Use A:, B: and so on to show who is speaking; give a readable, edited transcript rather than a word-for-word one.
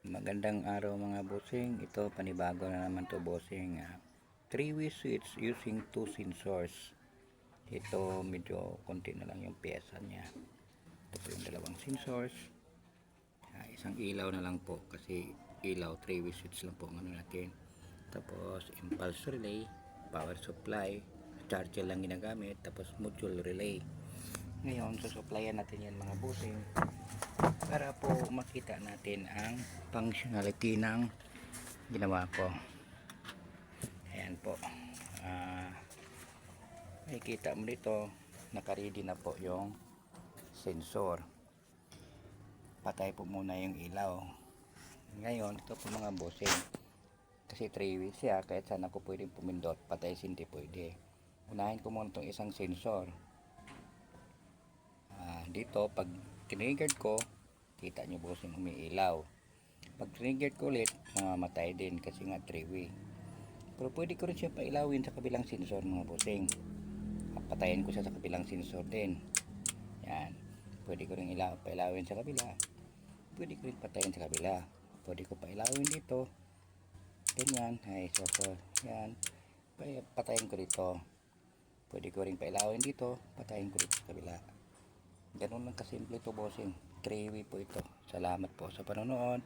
A: Magandang araw mga bossing. Ito panibago na naman to bossing. 3-way switch using 2 sensors. Ito medyo konti na lang yung pyesa niya. Ito po yung dalawang sensors. Isang ilaw na lang po kasi ilaw 3-way switch lang po ang ano natin. Tapos impulse relay, power supply, charger lang ginagamit, tapos module relay. Ngayon susuplayan natin yan mga bossing para po makita natin ang functionality ng ginawa ko. Ayan po, makikita mo dito naka-ready na po yung sensor. Patay po muna yung ilaw. Ngayon ito po mga bossing, kasi 3-way siya, kahit saan ako pwedeng pumindot, patay hindi pwede. Unahin ko muna itong isang sensor. Dito pag tiniggered ko, kita nyo bossing umiilaw. Pag trigger ko ulit, mamamatay din kasi nga 3-way. Pero pwede ko rin siya pailawin sa kabilang sensor mga bossing. Patayin ko siya sa kabilang sensor din. Yan. Pwede ko rin pailawin sa kabila. Pwede ko rin patayin sa kabila. Pwede ko pailawin dito. Ganyan. Ay, so. Yan. Patayin ko dito. Pwede ko rin pailawin dito. Patayin ko dito sa kabila. Ganun lang kasimple ito bossing. 3-way po ito. Salamat po sa panonood.